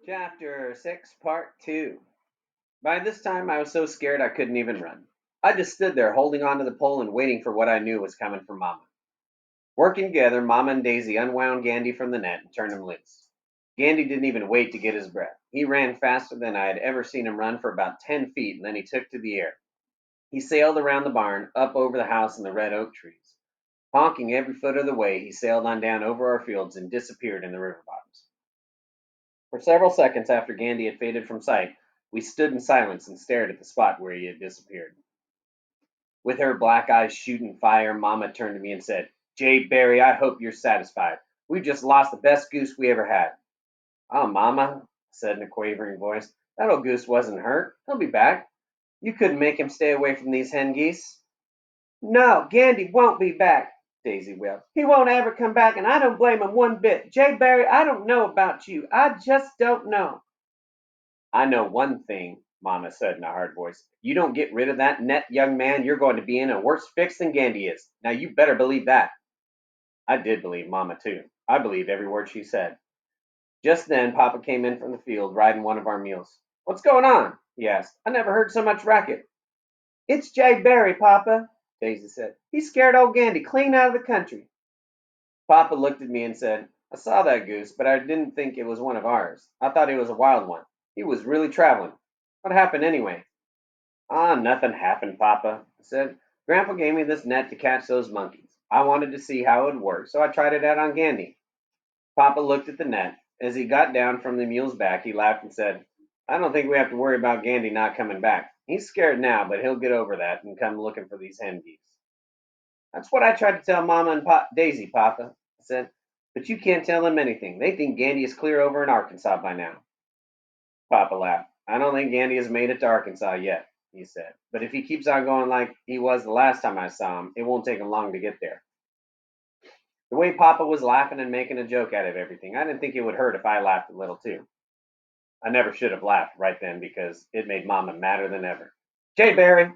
Chapter 6, Part 2. By this time, I was so scared I couldn't even run. I just stood there holding onto the pole and waiting for what I knew was coming from Mama. Working together, Mama and Daisy unwound Gandy from the net and turned him loose. Gandy didn't even wait to get his breath. He ran faster than I had ever seen him run for about 10 feet, and then he took to the air. He sailed around the barn, up over the house and the red oak trees. Honking every foot of the way, he sailed on down over our fields and disappeared in the river bottoms. For several seconds after Gandy had faded from sight, we stood in silence and stared at the spot where he had disappeared. With her black eyes shooting fire, Mama turned to me and said, "Jay Barry, I hope you're satisfied. We've just lost the best goose we ever had." "Oh, Mama," I said in a quavering voice, "that old goose wasn't hurt. He'll be back. You couldn't make him stay away from these hen geese." "No, Gandy won't be back," Daisy wailed. "He won't ever come back, and I don't blame him one bit. Jay Barry, I don't know about you. I just don't know." "I know one thing," Mama said in a hard voice. "If you don't get rid of that net, young man, you're going to be in a worse fix than Gandy is. Now you better believe that." I did believe Mama, too. I believed every word she said. Just then Papa came in from the field riding one of our mules. "What's going on?" he asked. "I never heard so much racket." "It's Jay Barry, Papa," Daisy said. "He scared old Gandy clean out of the country." Papa looked at me and said, "I saw that goose, but I didn't think it was one of ours. I thought it was a wild one. He was really traveling. What happened anyway?" "Ah, nothing happened, Papa," I said. "Grandpa gave me this net to catch those monkeys. I wanted to see how it would work, so I tried it out on Gandy." Papa looked at the net. As he got down from the mule's back, he laughed and said, "I don't think we have to worry about Gandy not coming back. He's scared now, but he'll get over that and come looking for these hen geese." "That's what I tried to tell Mama and Daisy, Papa," I said. "But you can't tell them anything. They think Gandy is clear over in Arkansas by now." Papa laughed. "I don't think Gandy has made it to Arkansas yet," he said. "But if he keeps on going like he was the last time I saw him, it won't take him long to get there." The way Papa was laughing and making a joke out of everything, I didn't think it would hurt if I laughed a little too. I never should have laughed right then because it made Mama madder than ever. "Jay Barry,"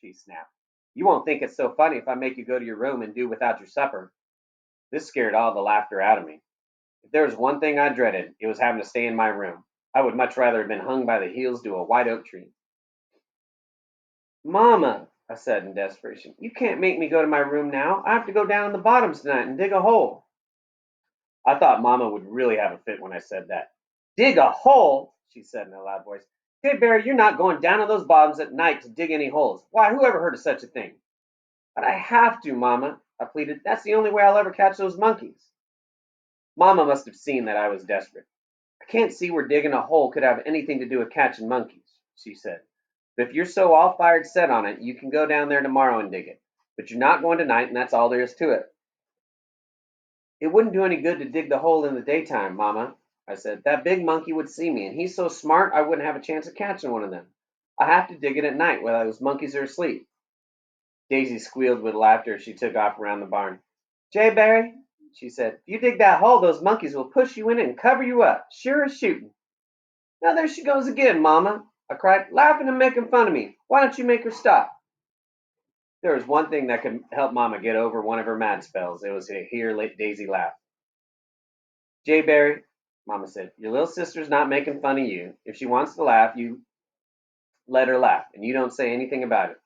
she snapped, "you won't think it's so funny if I make you go to your room and do without your supper." This scared all the laughter out of me. If there was one thing I dreaded, it was having to stay in my room. I would much rather have been hung by the heels to a white oak tree. "Mama," I said in desperation, "you can't make me go to my room now. I have to go down in the bottoms tonight and dig a hole." I thought Mama would really have a fit when I said that. "Dig a hole," she said in a loud voice. "Hey, Barry, you're not going down in those bottoms at night to dig any holes. Why, who ever heard of such a thing?" "But I have to, Mama," I pleaded. "That's the only way I'll ever catch those monkeys." Mama must have seen that I was desperate. "I can't see where digging a hole could have anything to do with catching monkeys," she said. "But if you're so all fired set on it, you can go down there tomorrow and dig it. But you're not going tonight, and that's all there is to it." "It wouldn't do any good to dig the hole in the daytime, Mama," I said. "That big monkey would see me, and he's so smart I wouldn't have a chance of catching one of them. I have to dig it at night while those monkeys are asleep." Daisy squealed with laughter as she took off around the barn. "Jay Barry," she said, "if you dig that hole, those monkeys will push you in it and cover you up, sure as shooting." "Now there she goes again, Mama," I cried, "laughing and making fun of me. Why don't you make her stop?" There was one thing that could help Mama get over one of her mad spells. It was to hear Daisy laugh. "Jay Barry," Mama said, "your little sister's not making fun of you. If she wants to laugh, you let her laugh, and you don't say anything about it."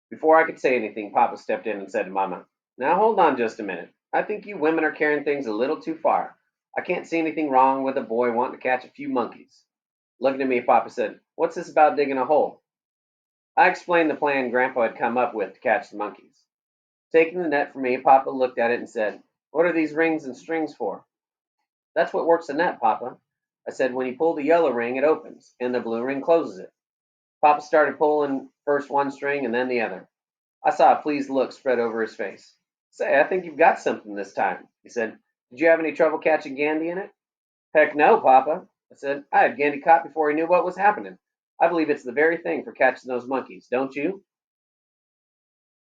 Before I could say anything, Papa stepped in and said to Mama, "Now hold on just a minute. I think you women are carrying things a little too far. I can't see anything wrong with a boy wanting to catch a few monkeys." Looking at me, Papa said, "What's this about digging a hole?" I explained the plan Grandpa had come up with to catch the monkeys. Taking the net from me, Papa looked at it and said, "What are these rings and strings for?" "That's what works the net, Papa," I said. "When you pull the yellow ring, it opens, and the blue ring closes it." Papa started pulling first one string and then the other. I saw a pleased look spread over his face. "Say, I think you've got something this time," he said. "Did you have any trouble catching Gandy in it?" "Heck no, Papa," I said. "I had Gandy caught before he knew what was happening. I believe it's the very thing for catching those monkeys, don't you?"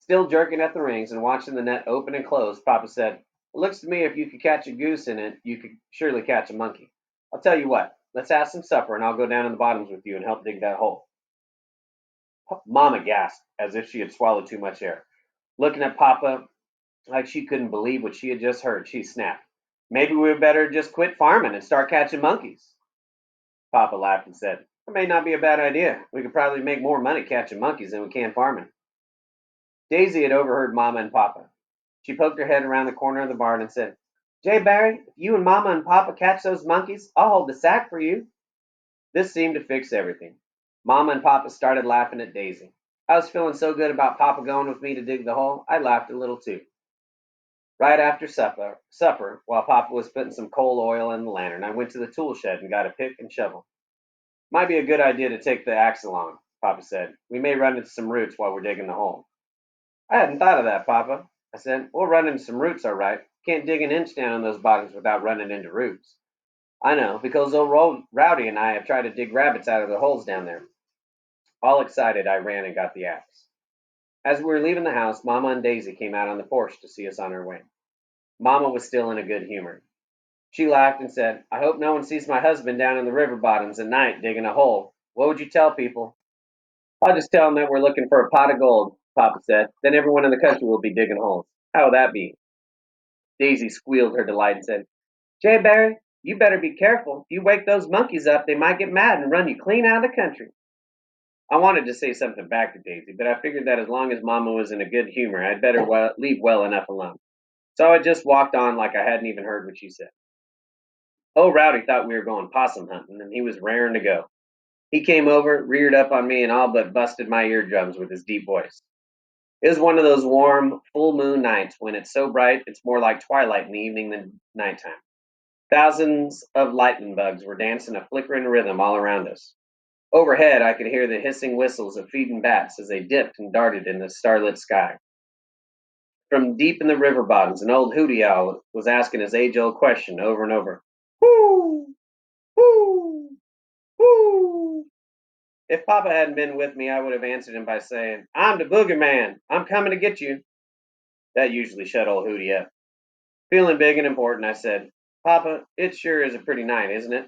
Still jerking at the rings and watching the net open and close, Papa said, "It looks to me if you could catch a goose in it, you could surely catch a monkey. I'll tell you what, let's have some supper and I'll go down in the bottoms with you and help dig that hole." Mama gasped as if she had swallowed too much air. Looking at Papa like she couldn't believe what she had just heard, she snapped, "Maybe we better just quit farming and start catching monkeys." Papa laughed and said, "That may not be a bad idea. We could probably make more money catching monkeys than we can farming." Daisy had overheard Mama and Papa. She poked her head around the corner of the barn and said, "Jay Barry, if you and Mama and Papa catch those monkeys, I'll hold the sack for you." This seemed to fix everything. Mama and Papa started laughing at Daisy. I was feeling so good about Papa going with me to dig the hole, I laughed a little too. Right after supper, while Papa was putting some coal oil in the lantern, I went to the tool shed and got a pick and shovel. "Might be a good idea to take the axe along," Papa said. "We may run into some roots while we're digging the hole." "I hadn't thought of that, Papa," I said. "We'll run into some roots, all right. Can't dig an inch down on those bottoms without running into roots." "I know, because old Rowdy and I have tried to dig rabbits out of the holes down there." All excited, I ran and got the axe. As we were leaving the house, Mama and Daisy came out on the porch to see us on our way. Mama was still in a good humor. She laughed and said, "I hope no one sees my husband down in the river bottoms at night digging a hole. What would you tell people?" "I'll just tell them that we're looking for a pot of gold," Papa said. "Then everyone in the country will be digging holes. How will that be?" Daisy squealed her delight and said, "Jay Barry, you better be careful. If you wake those monkeys up, they might get mad and run you clean out of the country." I wanted to say something back to Daisy, but I figured that as long as Mama was in a good humor, I'd better leave well enough alone. So I just walked on like I hadn't even heard what she said. Old Rowdy thought we were going possum hunting, and he was raring to go. He came over, reared up on me, and all but busted my eardrums with his deep voice. It was one of those warm, full moon nights when it's so bright it's more like twilight in the evening than nighttime. Thousands of lightning bugs were dancing a flickering rhythm all around us. Overhead, I could hear the hissing whistles of feeding bats as they dipped and darted in the starlit sky. From deep in the river bottoms, an old hooty owl was asking his age-old question over and over. "Whoo! Whoo! Whoo!" If Papa hadn't been with me, I would have answered him by saying, "I'm the boogeyman. I'm coming to get you." That usually shut old hooty up. Feeling big and important, I said, "Papa, it sure is a pretty night, isn't it?"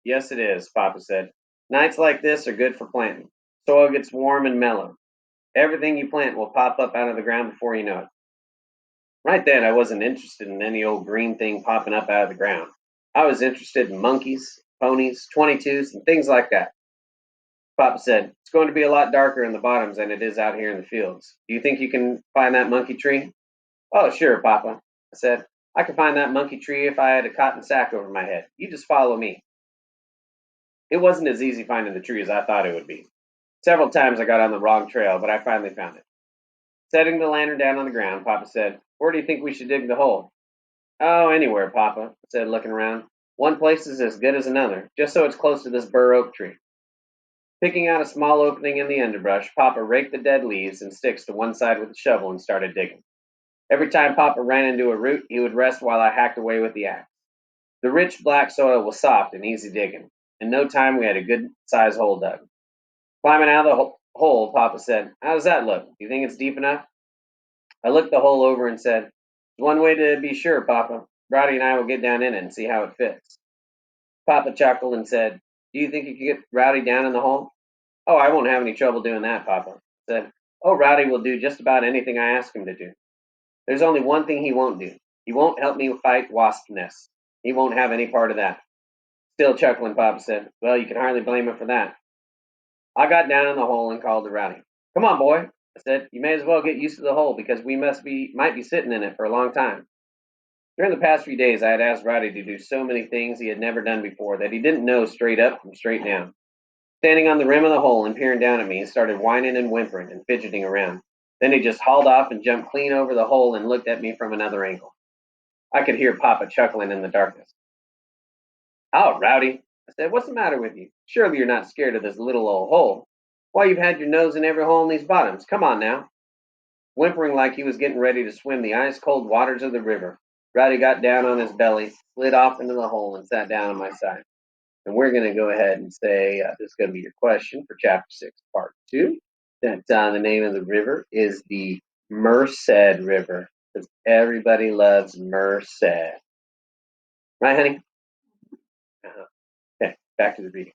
"Yes, it is," Papa said. "Nights like this are good for planting. Soil gets warm and mellow. Everything you plant will pop up out of the ground before you know it." Right then, I wasn't interested in any old green thing popping up out of the ground. I was interested in monkeys, ponies, 22s, and things like that. Papa said, "It's going to be a lot darker in the bottoms than it is out here in the fields. Do you think you can find that monkey tree?" "Oh, sure, Papa," I said. "I could find that monkey tree if I had a cotton sack over my head. You just follow me." It wasn't as easy finding the tree as I thought it would be. Several times I got on the wrong trail, but I finally found it. Setting the lantern down on the ground, Papa said, "Where do you think we should dig the hole?" "Oh, anywhere, Papa," I said, looking around. "One place is as good as another, just so it's close to this bur oak tree." Picking out a small opening in the underbrush, Papa raked the dead leaves and sticks to one side with a shovel and started digging. Every time Papa ran into a root, he would rest while I hacked away with the axe. The rich black soil was soft and easy digging. In no time, we had a good-sized hole dug. Climbing out of the hole, Papa said, "How does that look? Do you think it's deep enough?" I looked the hole over and said, "There's one way to be sure, Papa. Roddy and I will get down in it and see how it fits." Papa chuckled and said, "Do you think you could get Rowdy down in the hole?" "Oh, I won't have any trouble doing that, Papa," I said. "Oh, Rowdy will do just about anything I ask him to do. There's only one thing he won't do. He won't help me fight wasp nests. He won't have any part of that." Still chuckling, Papa said, "Well, you can hardly blame him for that." I got down in the hole and called to Rowdy. "Come on, boy," I said. "You may as well get used to the hole because we might be sitting in it for a long time." During the past few days, I had asked Rowdy to do so many things he had never done before that he didn't know straight up from straight down. Standing on the rim of the hole and peering down at me, he started whining and whimpering and fidgeting around. Then he just hauled off and jumped clean over the hole and looked at me from another angle. I could hear Papa chuckling in the darkness. "Oh, Rowdy," I said, "what's the matter with you? Surely you're not scared of this little old hole. Why, you've had your nose in every hole in these bottoms. Come on now." Whimpering like he was getting ready to swim the ice-cold waters of the river, Rowdy got down on his belly, slid off into the hole, and sat down on my side. And we're going to go ahead and say this is going to be your question for Chapter 6, Part 2. That the name of the river is the Merced River, because everybody loves Merced. Right, honey? Uh-huh. Okay, back to the reading.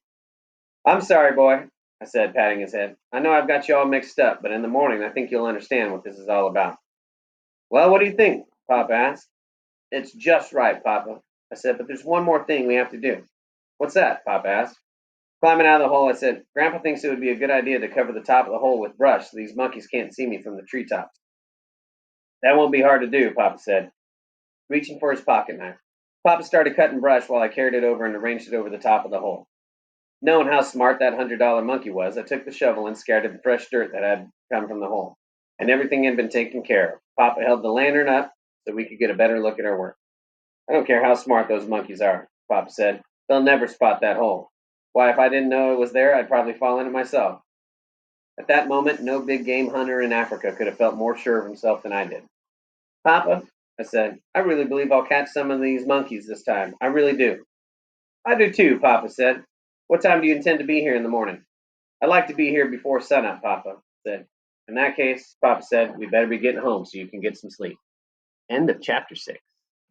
"I'm sorry, boy," I said, patting his head. "I know I've got you all mixed up, but in the morning I think you'll understand what this is all about." "Well, what do you think?" Papa asked. "It's just right, Papa," I said, "but there's one more thing we have to do." "What's that?" Papa asked. Climbing out of the hole, I said, Grandpa thinks it would be a good idea to cover the top of the hole with brush so these monkeys can't see me from the treetops. That won't be hard to do, Papa said, reaching for his pocket knife. Papa started cutting brush while I carried it over and arranged it over the top of the hole. Knowing how smart that $100 monkey was, I took the shovel and scattered the fresh dirt that had come from the hole. And everything had been taken care of. Papa held the lantern up so we could get a better look at our work. I don't care how smart those monkeys are, Papa said. They'll never spot that hole. Why, if I didn't know it was there, I'd probably fall in it myself. At that moment, no big game hunter in Africa could have felt more sure of himself than I did. Papa, I said, I really believe I'll catch some of these monkeys this time. I really do. I do too, Papa said. What time do you intend to be here in the morning? I'd like to be here before sunup, Papa said. In that case, Papa said, we better be getting home so you can get some sleep. End of chapter 6.